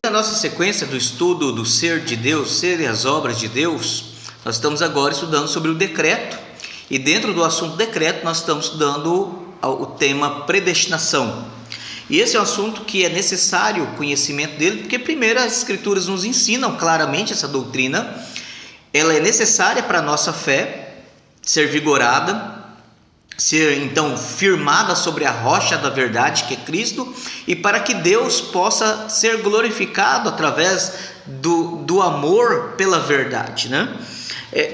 Na nossa sequência do estudo do ser de Deus, ser e as obras de Deus, nós estamos agora estudando sobre o decreto, e dentro do assunto decreto nós estamos estudando o tema predestinação. E esse é um assunto que é necessário o conhecimento dele, porque primeiro as escrituras nos ensinam claramente essa doutrina, ela é necessária para a nossa fé ser vigorada, ser então firmada sobre a rocha da verdade que é Cristo, e para que Deus possa ser glorificado através do amor pela verdade, né?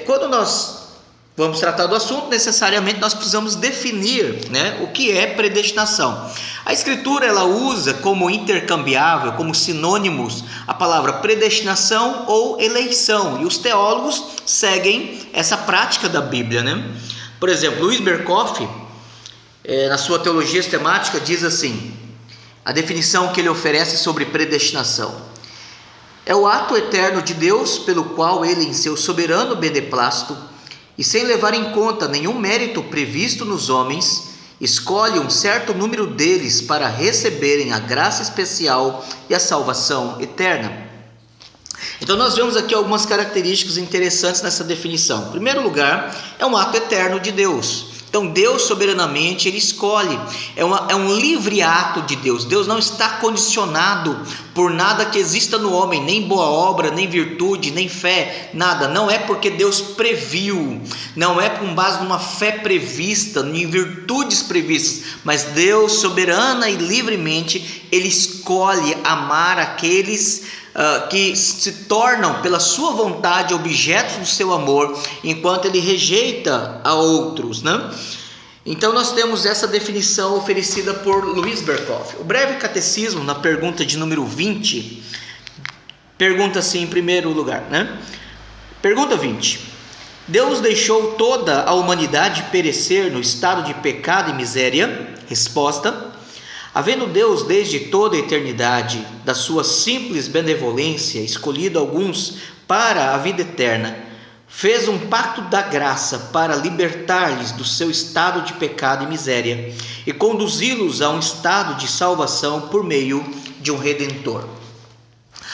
Quando nós vamos tratar do assunto, necessariamente nós precisamos definir, né, o que é predestinação. A Escritura ela usa como intercambiável, como sinônimos, a palavra predestinação ou eleição, e os teólogos seguem essa prática da Bíblia, né? Por exemplo, Louis Berkhof, na sua teologia sistemática, diz assim, a definição que ele oferece sobre predestinação: é o ato eterno de Deus pelo qual ele, em seu soberano beneplácito, e sem levar em conta nenhum mérito previsto nos homens, escolhe um certo número deles para receberem a graça especial e a salvação eterna. Então nós vemos aqui algumas características interessantes nessa definição. Em primeiro lugar, é um ato eterno de Deus. Então Deus soberanamente ele escolhe, é um livre ato de Deus. Deus não está condicionado por nada que exista no homem, nem boa obra, nem virtude, nem fé, nada. Não é porque Deus previu, não é com base numa fé prevista, em virtudes previstas, mas Deus soberana e livremente ele escolhe amar aqueles que se tornam pela sua vontade objetos do seu amor, enquanto ele rejeita a outros, né? Então nós temos essa definição oferecida por Louis Berkhof. O breve catecismo, na pergunta de número 20, pergunta assim em primeiro lugar, né? Pergunta 20: Deus deixou toda a humanidade perecer no estado de pecado e miséria? Resposta: havendo Deus desde toda a eternidade, da sua simples benevolência, escolhido alguns para a vida eterna, fez um pacto da graça para libertar-lhes do seu estado de pecado e miséria e conduzi-los a um estado de salvação por meio de um Redentor.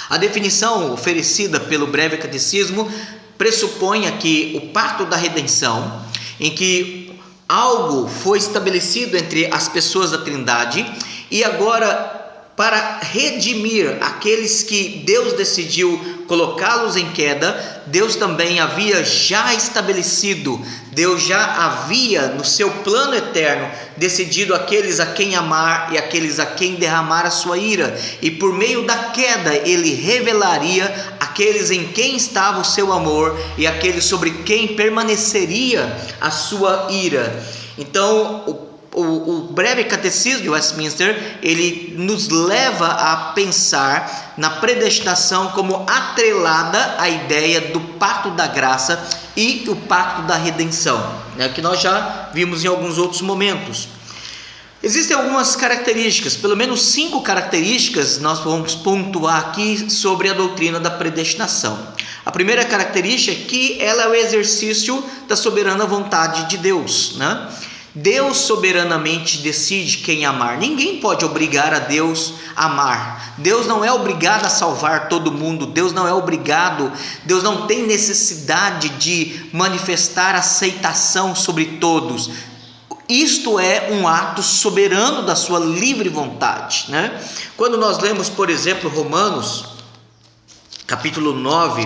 A definição oferecida pelo breve catecismo pressupõe aqui o pacto da redenção, em que algo foi estabelecido entre as pessoas da Trindade, e agora, para redimir aqueles que Deus decidiu colocá-los em queda, Deus também havia já estabelecido, Deus já havia no seu plano eterno decidido aqueles a quem amar e aqueles a quem derramar a sua ira, e por meio da queda ele revelaria aqueles em quem estava o seu amor e aqueles sobre quem permaneceria a sua ira. Então o breve catecismo de Westminster, ele nos leva a pensar na predestinação como atrelada à ideia do pacto da graça e o pacto da redenção, né, que nós já vimos em alguns outros momentos. Existem algumas características, pelo menos 5 características nós vamos pontuar aqui sobre a doutrina da predestinação. A primeira característica é que ela é o exercício da soberana vontade de Deus, né? Deus soberanamente decide quem amar. Ninguém pode obrigar a Deus a amar. Deus não é obrigado a salvar todo mundo. Deus não é obrigado, Deus não tem necessidade de manifestar aceitação sobre todos. Isto é um ato soberano da sua livre vontade, né? Quando nós lemos, por exemplo, Romanos capítulo 9,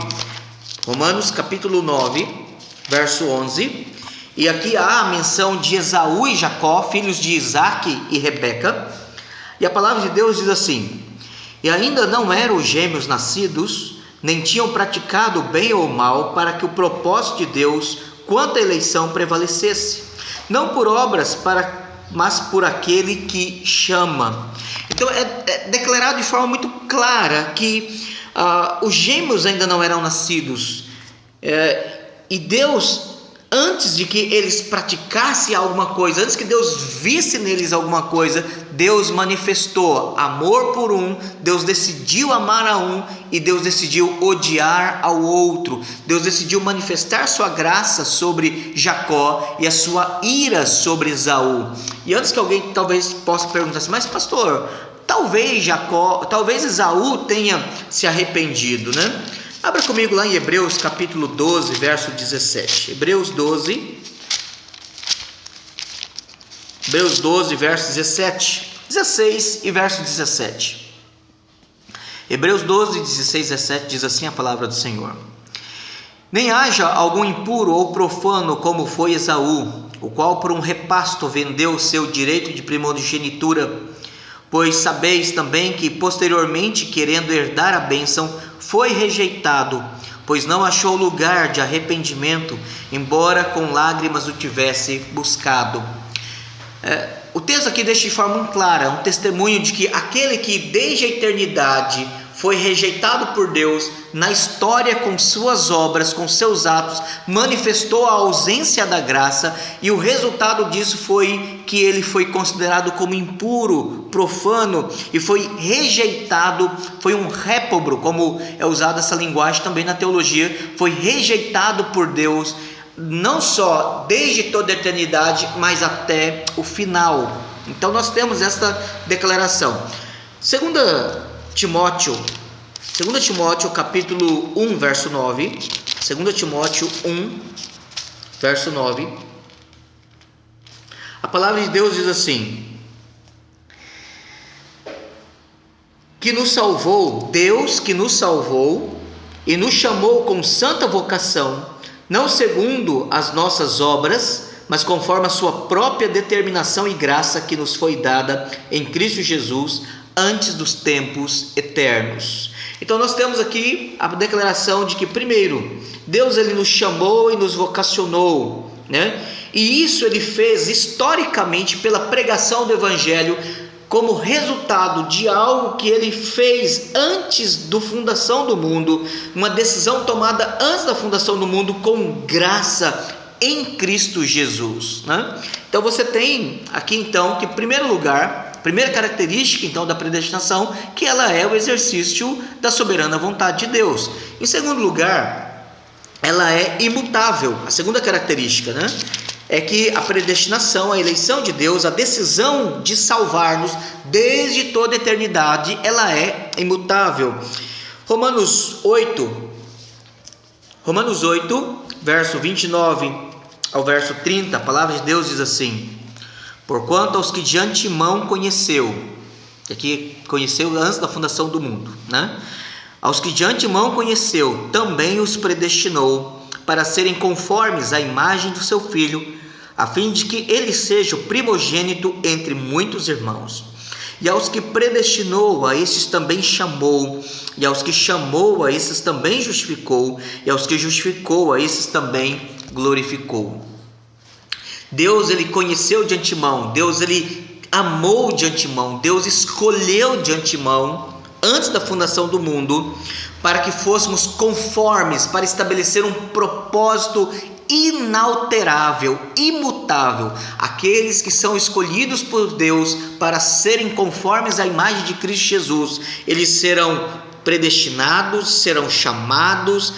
verso 11, e aqui há a menção de Esaú e Jacó, filhos de Isaque e Rebeca, e a palavra de Deus diz assim: e ainda não eram os gêmeos nascidos, nem tinham praticado o bem ou o mal, para que o propósito de Deus quanto à eleição prevalecesse, não por obras, mas por aquele que chama. Então é declarado de forma muito clara que os gêmeos ainda não eram nascidos, e Deus, antes de que eles praticassem alguma coisa, antes que Deus visse neles alguma coisa, Deus manifestou amor por um, Deus decidiu amar a um e Deus decidiu odiar ao outro. Deus decidiu manifestar sua graça sobre Jacó e a sua ira sobre Esaú. E antes que alguém talvez possa perguntar assim, mas pastor, talvez Esaú tenha se arrependido, né? Abra comigo lá em Hebreus capítulo 12, verso 17. Hebreus 12, verso 17, 16 e verso 17. Hebreus 12, 16 e 17 diz assim a palavra do Senhor: Nem haja algum impuro ou profano como foi Esaú, o qual por um repasto vendeu o seu direito de primogenitura, pois sabeis também que posteriormente, querendo herdar a bênção, foi rejeitado, pois não achou lugar de arrependimento, embora com lágrimas o tivesse buscado. O texto aqui deixa de forma muito clara um testemunho de que aquele que desde a eternidade foi rejeitado por Deus, na história com suas obras, com seus atos, manifestou a ausência da graça, e o resultado disso foi que ele foi considerado como impuro, profano, e foi rejeitado, foi um réprobo, como é usada essa linguagem também na teologia, foi rejeitado por Deus, não só desde toda a eternidade, mas até o final. Então nós temos esta declaração. 2 Timóteo capítulo 1, verso 9. 2 Timóteo 1, verso 9. A palavra de Deus diz assim: que nos salvou, Deus que nos salvou e nos chamou com santa vocação, não segundo as nossas obras, mas conforme a sua própria determinação e graça que nos foi dada em Cristo Jesus, antes dos tempos eternos. Então nós temos aqui a declaração de que, primeiro, Deus ele nos chamou e nos vocacionou, né? E isso ele fez historicamente pela pregação do Evangelho, como resultado de algo que ele fez antes da fundação do mundo, uma decisão tomada antes da fundação do mundo com graça em Cristo Jesus, né? Então você tem aqui então que, em primeiro lugar, primeira característica então da predestinação, que ela é o exercício da soberana vontade de Deus. Em segundo lugar, ela é imutável. A segunda característica, né, é que a predestinação, a eleição de Deus, a decisão de salvar-nos desde toda a eternidade, ela é imutável. Romanos 8, verso 29 ao verso 30, a palavra de Deus diz assim: Porquanto aos que de antemão conheceu, aqui conheceu antes da fundação do mundo, né? Aos que de antemão conheceu, também os predestinou para serem conformes à imagem do seu Filho, a fim de que ele seja o primogênito entre muitos irmãos. E aos que predestinou, a esses também chamou, e aos que chamou, a esses também justificou, e aos que justificou, a esses também glorificou. Deus ele conheceu de antemão, Deus ele amou de antemão, Deus escolheu de antemão, antes da fundação do mundo, para que fôssemos conformes, para estabelecer um propósito inalterável, imutável. Aqueles que são escolhidos por Deus para serem conformes à imagem de Cristo Jesus, eles serão predestinados, serão chamados,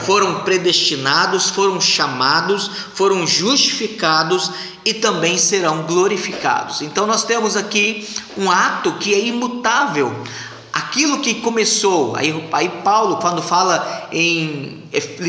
foram predestinados, foram chamados, foram justificados e também serão glorificados. Então nós temos aqui um ato que é imutável. Aquilo que começou, aí Paulo, quando fala em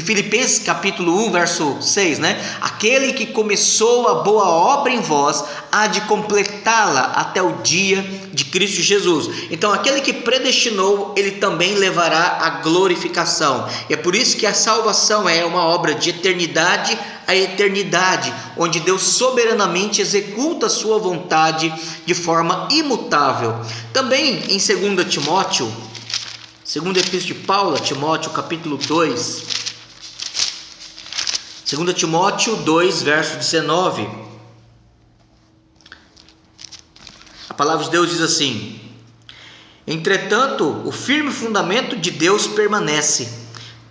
Filipenses capítulo 1, verso 6, né? Aquele que começou a boa obra em vós, há de completá-la até o dia de Cristo Jesus. Então aquele que predestinou, ele também levará a glorificação. E é por isso que a salvação é uma obra de eternidade a eternidade, onde Deus soberanamente executa a sua vontade de forma imutável. Também em 2 Timóteo, segunda epístola de Paulo a Timóteo, capítulo 2, 2 Timóteo 2, verso 19, a palavra de Deus diz assim: Entretanto, o firme fundamento de Deus permanece,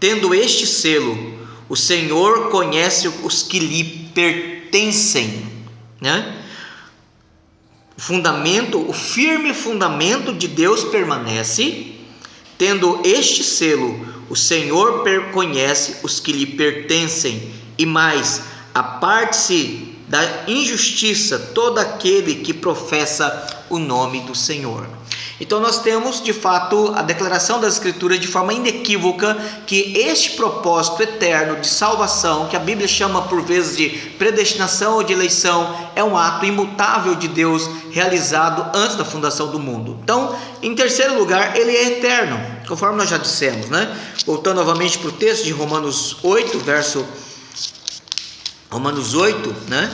tendo este selo: o Senhor conhece os que lhe pertencem, né? O firme fundamento de Deus permanece, tendo este selo: o Senhor conhece os que lhe pertencem. E mais, aparte-se da injustiça todo aquele que professa o nome do Senhor. Então nós temos de fato a declaração das Escrituras de forma inequívoca que este propósito eterno de salvação, que a Bíblia chama por vezes de predestinação ou de eleição, é um ato imutável de Deus realizado antes da fundação do mundo. Então, em terceiro lugar, ele é eterno, conforme nós já dissemos, né? Voltando novamente para o texto de Romanos 8, né?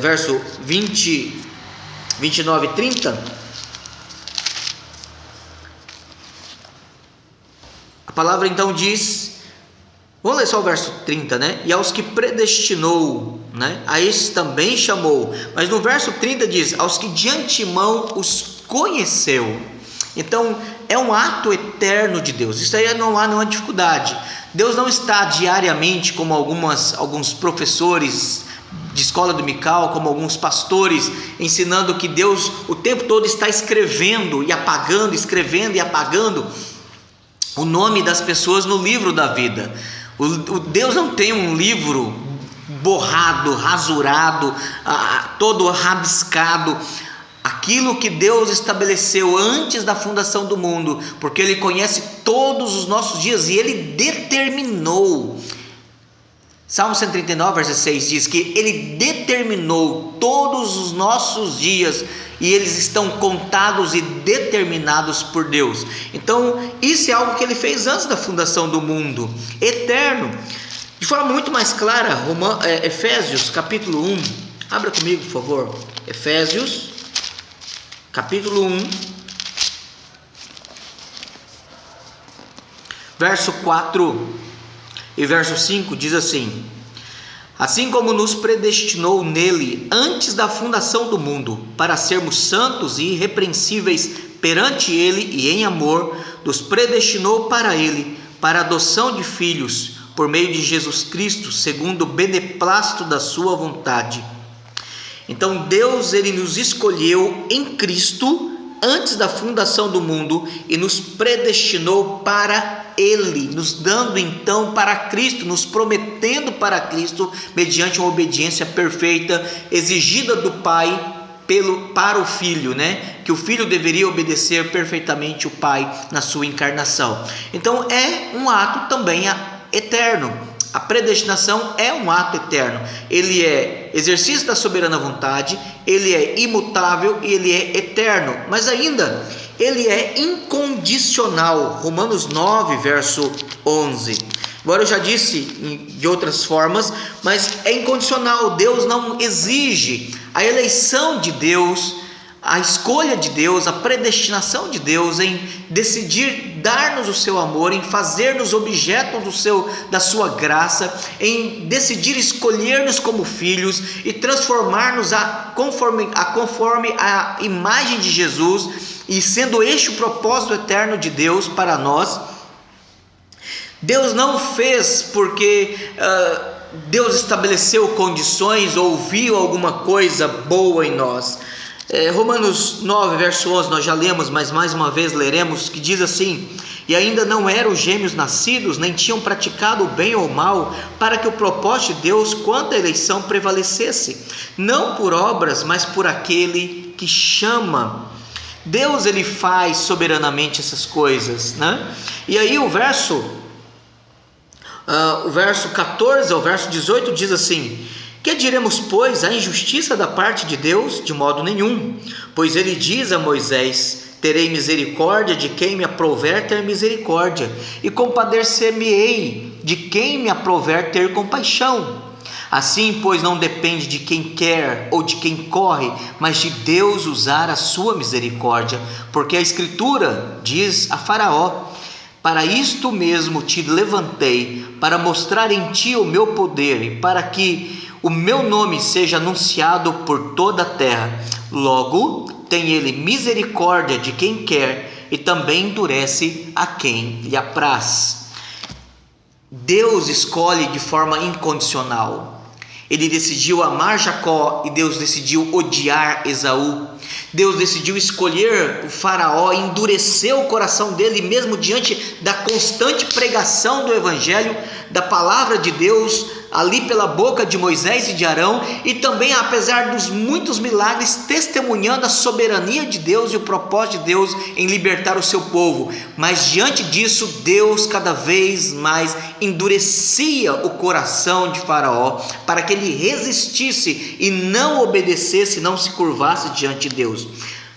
Verso 20, 29 e 30. A palavra então diz, vamos ler só o verso 30, né? E aos que predestinou, né? A estes também chamou. Mas no verso 30 diz, aos que de antemão os conheceu. Então é um ato eterno de Deus. Isso aí não há nenhuma dificuldade. Deus não está diariamente como alguns professores de escola dominical, como alguns pastores, ensinando que Deus o tempo todo está escrevendo e apagando o nome das pessoas no livro da vida. O Deus não tem um livro borrado, rasurado, todo rabiscado. Aquilo que Deus estabeleceu antes da fundação do mundo, porque Ele conhece todos os nossos dias e Ele determinou. Salmo 139, verso 6 diz que Ele determinou todos os nossos dias e eles estão contados e determinados por Deus. Então isso é algo que Ele fez antes da fundação do mundo, eterno. De forma muito mais clara, Efésios capítulo 1, abra comigo por favor, Efésios capítulo 1, verso 4 e verso 5 diz assim: assim como nos predestinou nele antes da fundação do mundo, para sermos santos e irrepreensíveis perante ele e em amor, nos predestinou para ele, para a adoção de filhos, por meio de Jesus Cristo, segundo o beneplácito da sua vontade. Então Deus, Ele nos escolheu em Cristo antes da fundação do mundo e nos predestinou para Ele, nos dando então para Cristo, nos prometendo para Cristo, mediante uma obediência perfeita exigida do Pai para o Filho, né? Que o Filho deveria obedecer perfeitamente o Pai na sua encarnação. Então é um ato também eterno. A predestinação é um ato eterno. Ele é exercício da soberana vontade, ele é imutável e ele é eterno. Mas ainda, ele é incondicional. Romanos 9, verso 11. Agora eu já disse de outras formas, mas é incondicional. Deus não exige. A eleição de Deus, a escolha de Deus, a predestinação de Deus em decidir dar-nos o seu amor, em fazer-nos objeto da sua graça, em decidir escolher-nos como filhos e transformar-nos conforme a imagem de Jesus, e sendo este o propósito eterno de Deus para nós. Deus não fez porque Deus estabeleceu condições ou viu alguma coisa boa em nós. Romanos 9, verso 11, nós já lemos, mas mais uma vez leremos, que diz assim: e ainda não eram gêmeos nascidos, nem tinham praticado o bem ou o mal, para que o propósito de Deus quanto à eleição prevalecesse, não por obras, mas por aquele que chama. Deus, Ele faz soberanamente essas coisas, né? E aí o verso 14 ao verso 18 diz assim: que diremos, pois, a injustiça da parte de Deus? De modo nenhum, pois Ele diz a Moisés: terei misericórdia de quem me aprouver ter misericórdia, e compadecer-me-ei de quem me aprouver ter compaixão. Assim, pois, não depende de quem quer ou de quem corre, mas de Deus usar a sua misericórdia, porque a Escritura diz a Faraó: para isto mesmo te levantei, para mostrar em ti o meu poder, e para que o meu nome seja anunciado por toda a terra. Logo, tem Ele misericórdia de quem quer, e também endurece a quem lhe apraz. Deus escolhe de forma incondicional. Ele decidiu amar Jacó e Deus decidiu odiar Esaú. Deus decidiu escolher o Faraó, endureceu o coração dele, mesmo diante da constante pregação do Evangelho, da palavra de Deus, ali pela boca de Moisés e de Arão, e também, apesar dos muitos milagres, testemunhando a soberania de Deus e o propósito de Deus em libertar o seu povo. Mas diante disso, Deus cada vez mais endurecia o coração de Faraó, para que ele resistisse e não obedecesse, não se curvasse diante de Deus.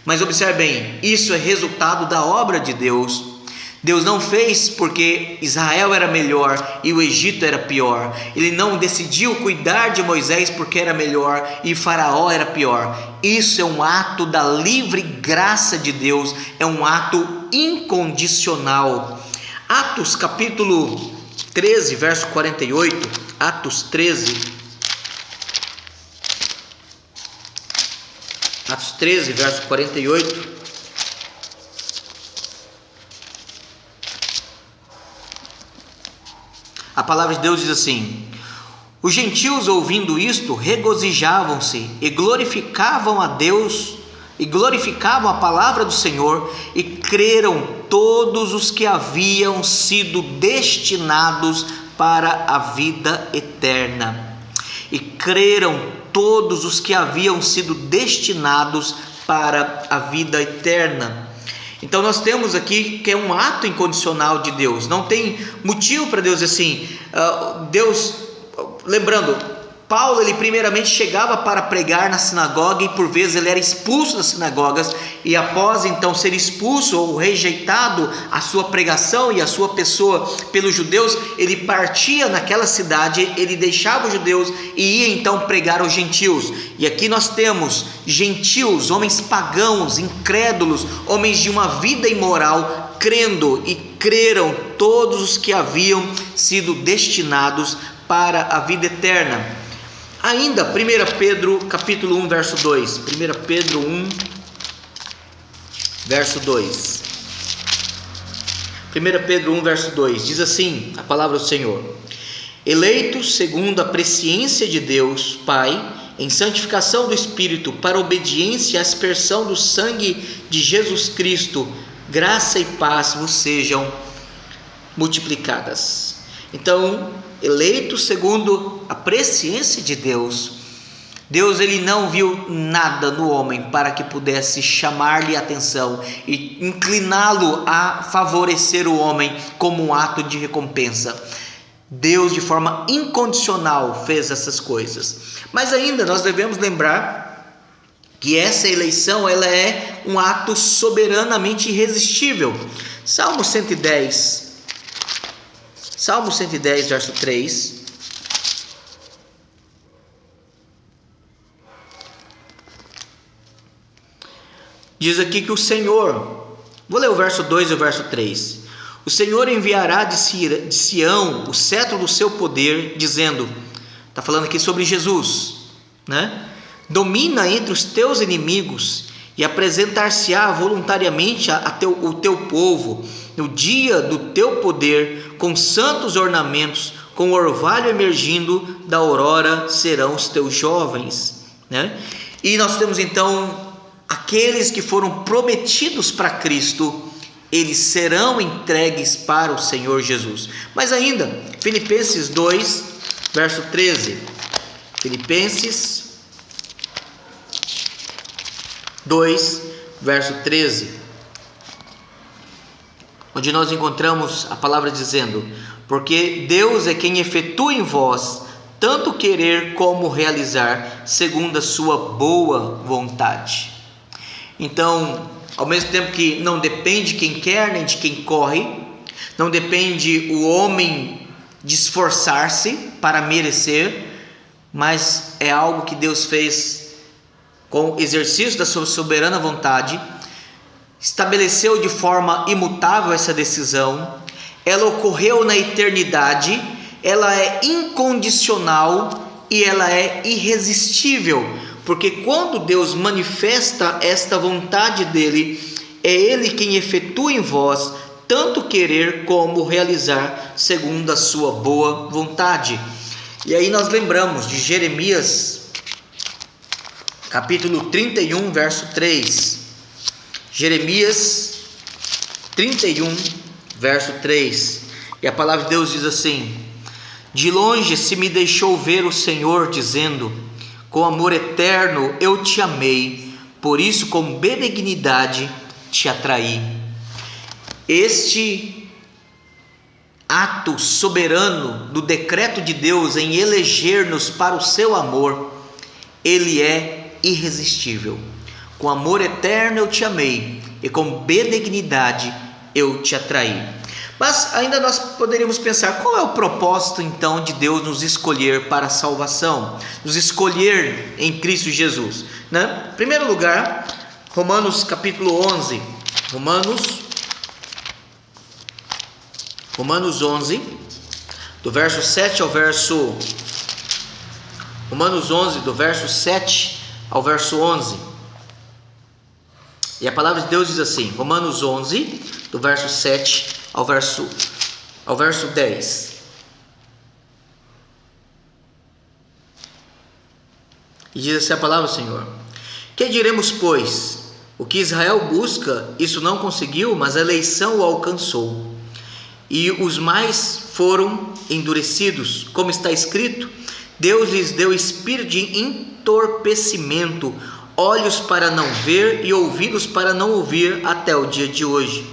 Mas observe bem, isso é resultado da obra de Deus. Deus não fez porque Israel era melhor e o Egito era pior. Ele não decidiu cuidar de Moisés porque era melhor e Faraó era pior. Isso é um ato da livre graça de Deus, é um ato incondicional. Atos capítulo 13, verso 48, Atos 13, verso 48. A palavra de Deus diz assim: os gentios, ouvindo isto, regozijavam-se e glorificavam a Deus, e glorificavam a palavra do Senhor, e creram todos os que haviam sido destinados para a vida eterna. E creram todos os que haviam sido destinados para a vida eterna. Então nós temos aqui que é um ato incondicional de Deus. Não tem motivo para Deus assim. Deus, lembrando, Paulo, ele primeiramente chegava para pregar na sinagoga e por vezes ele era expulso das sinagogas, e após então ser expulso ou rejeitado a sua pregação e a sua pessoa pelos judeus, ele partia naquela cidade, ele deixava os judeus e ia então pregar aos gentios. E aqui nós temos gentios, homens pagãos, incrédulos, homens de uma vida imoral, crendo, e creram todos os que haviam sido destinados para a vida eterna. Ainda 1 Pedro capítulo 1 verso 2, 1 Pedro 1 verso 2, 1 Pedro 1 verso 2, diz assim a palavra do Senhor: eleitos segundo a presciência de Deus Pai, em santificação do Espírito, para obediência à aspersão do sangue de Jesus Cristo, graça e paz vos sejam multiplicadas. Então, eleitos segundo a presciência de Deus. Deus, ele não viu nada no homem para que pudesse chamar-lhe a atenção e incliná-lo a favorecer o homem como um ato de recompensa. Deus, de forma incondicional, fez essas coisas. Mas ainda nós devemos lembrar que essa eleição, ela é um ato soberanamente irresistível. Salmo 110, verso 3. Diz aqui que o Senhor, vou ler o verso 2 e o verso 3. O Senhor enviará de Sião o cetro do seu poder, dizendo, está falando aqui sobre Jesus, né? Domina entre os teus inimigos e apresentar-se-á voluntariamente o teu povo no dia do teu poder, com santos ornamentos, com orvalho emergindo da aurora serão os teus jovens, né? E nós temos então aqueles que foram prometidos para Cristo, eles serão entregues para o Senhor Jesus. Mas ainda, Filipenses 2, verso 13. Filipenses 2, verso 13. Onde nós encontramos a palavra dizendo: porque Deus é quem efetua em vós tanto querer como realizar, segundo a sua boa vontade. Então, ao mesmo tempo que não depende quem quer nem de quem corre, não depende o homem de esforçar-se para merecer, mas é algo que Deus fez com o exercício da sua soberana vontade, estabeleceu de forma imutável essa decisão, ela ocorreu na eternidade, ela é incondicional e ela é irresistível, porque quando Deus manifesta esta vontade dele, é ele quem efetua em vós tanto querer como realizar segundo a sua boa vontade. E aí nós lembramos de Jeremias capítulo 31, verso 3. Jeremias 31, verso 3. E a palavra de Deus diz assim: De longe se me deixou ver o Senhor, dizendo: com amor eterno eu te amei, por isso com benignidade te atraí. Este ato soberano do decreto de Deus em eleger-nos para o seu amor, ele é irresistível. Com amor eterno eu te amei, e com benignidade eu te atraí. Mas ainda nós poderíamos pensar, qual é o propósito então de Deus nos escolher para a salvação, nos escolher em Cristo Jesus, né? Em primeiro lugar, Romanos capítulo 11, Romanos 11, do verso 7 ao verso... Romanos 11, do verso 7 ao verso 11. E a palavra de Deus diz assim, Romanos 11, do verso 7 ao verso 10. E diz assim a palavra do Senhor: que diremos, pois? O que Israel busca, isso não conseguiu, mas a eleição o alcançou. E os mais foram endurecidos, como está escrito: Deus lhes deu espírito de entorpecimento, olhos para não ver e ouvidos para não ouvir, até o dia de hoje.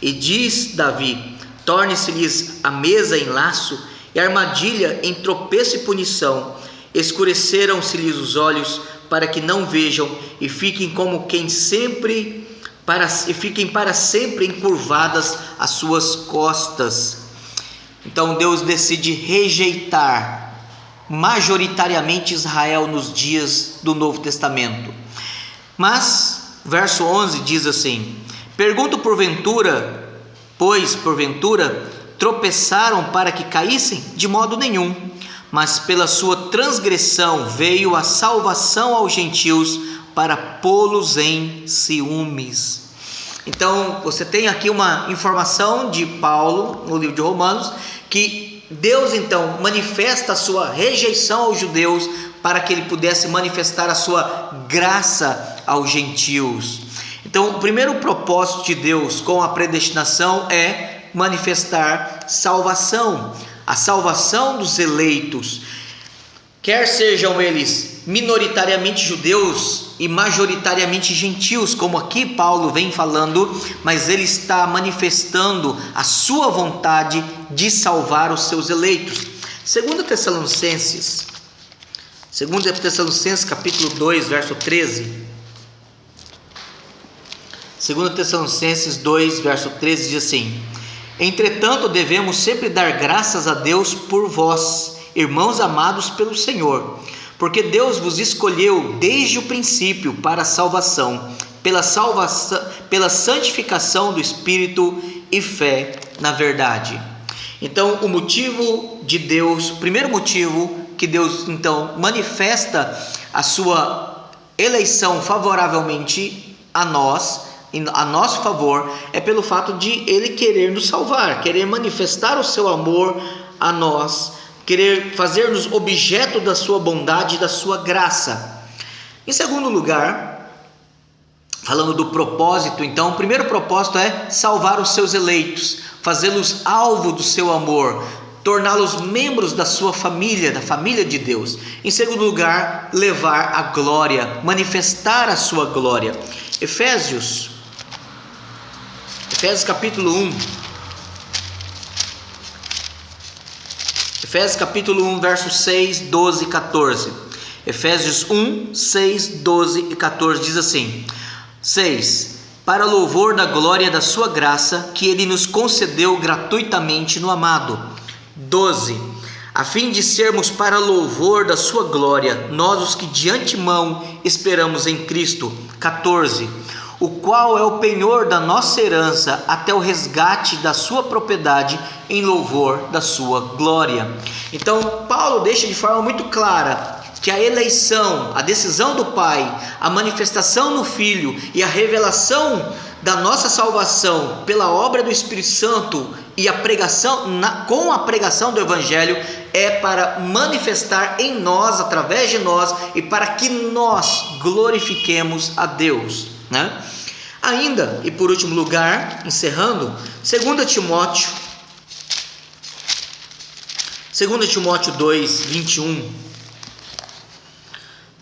E diz Davi: torne-se-lhes a mesa em laço e a armadilha em tropeço e punição. Escureceram-se-lhes os olhos para que não vejam, e fiquem como quem sempre fiquem para sempre encurvadas as suas costas. Então Deus decide rejeitar majoritariamente Israel nos dias do Novo Testamento. Mas verso 11 diz assim: pergunto porventura, tropeçaram para que caíssem? De modo nenhum, mas pela sua transgressão veio a salvação aos gentios, para pô-los em ciúmes. Então você tem aqui uma informação de Paulo no livro de Romanos, que Deus então manifesta a sua rejeição aos judeus para que ele pudesse manifestar a sua graça aos gentios. Então o primeiro propósito de Deus com a predestinação é manifestar salvação, a salvação dos eleitos, quer sejam eles minoritariamente judeus e majoritariamente gentios, como aqui Paulo vem falando, mas ele está manifestando a sua vontade de salvar os seus eleitos. 2 Tessalonicenses capítulo 2, verso 13. 2 Tessalonicenses 2, verso 13 diz assim: entretanto devemos sempre dar graças a Deus por vós, irmãos amados pelo Senhor, porque Deus vos escolheu desde o princípio para a salvação, pela santificação do Espírito e fé na verdade. Então o motivo de Deus, o primeiro motivo que Deus então manifesta a sua eleição favoravelmente a nós, a nosso favor, é pelo fato de Ele querer nos salvar, querer manifestar o seu amor a nós, querer fazer-nos objeto da sua bondade e da sua graça. Em segundo lugar, falando do propósito, então, o primeiro propósito é salvar os seus eleitos, fazê-los alvo do seu amor, torná-los membros da sua família, da família de Deus. Em segundo lugar, levar a glória, manifestar a sua glória. Efésios capítulo 1. Efésios capítulo 1, versos 6, 12 e 14. Efésios 1, 6, 12 e 14 diz assim: 6. Para louvor da glória da sua graça, que Ele nos concedeu gratuitamente no amado. 12. A fim de sermos para louvor da sua glória, nós os que de antemão esperamos em Cristo. 14. O qual é o penhor da nossa herança até o resgate da sua propriedade, em louvor da sua glória. Então Paulo deixa de forma muito clara que a eleição, a decisão do Pai, a manifestação no Filho e a revelação da nossa salvação pela obra do Espírito Santo e a pregação, com a pregação do Evangelho, é para manifestar em nós, através de nós, e para que nós glorifiquemos a Deus, né? Ainda, e por último lugar, encerrando, 2 2 Timóteo 2, 21.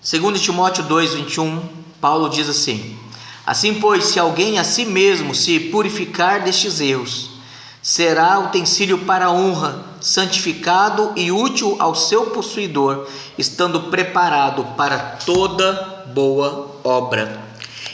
2 Timóteo 2, 21, Paulo diz assim: assim, pois, se alguém a si mesmo se purificar destes erros, será utensílio para a honra, santificado e útil ao seu possuidor, estando preparado para toda boa obra.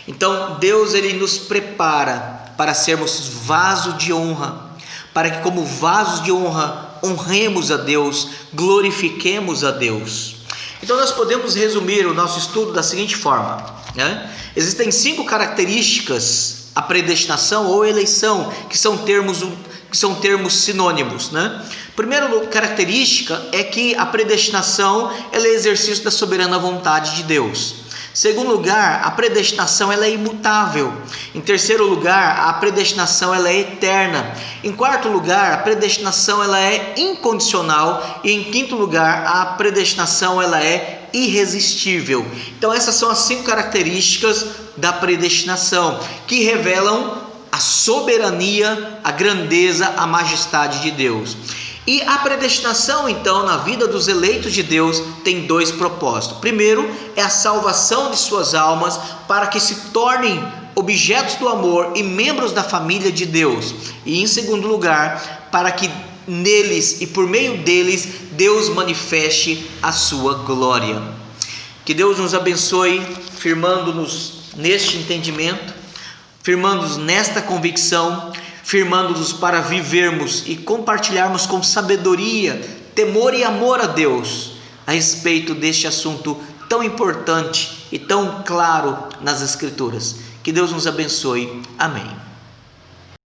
Então, Deus ele nos prepara para sermos vaso de honra, para que como vasos de honra honremos a Deus, glorifiquemos a Deus. Então nós podemos resumir o nosso estudo da seguinte forma, né? Existem 5 características a predestinação ou eleição, que são termos sinônimos, né? Primeira característica é que a predestinação ela é exercício da soberana vontade de Deus. Segundo lugar, a predestinação ela é imutável. Em terceiro lugar, a predestinação ela é eterna. Em quarto lugar, a predestinação ela é incondicional. E em quinto lugar, a predestinação ela é irresistível. Então essas são as 5 características da predestinação, que revelam a soberania, a grandeza, a majestade de Deus. E a predestinação, então, na vida dos eleitos de Deus, tem 2 propósitos. Primeiro, é a salvação de suas almas, para que se tornem objetos do amor e membros da família de Deus. E em segundo lugar, para que neles e por meio deles, Deus manifeste a sua glória. Que Deus nos abençoe, firmando-nos neste entendimento, firmando-nos nesta convicção, firmando-nos para vivermos e compartilharmos com sabedoria, temor e amor a Deus a respeito deste assunto tão importante e tão claro nas Escrituras. Que Deus nos abençoe. Amém.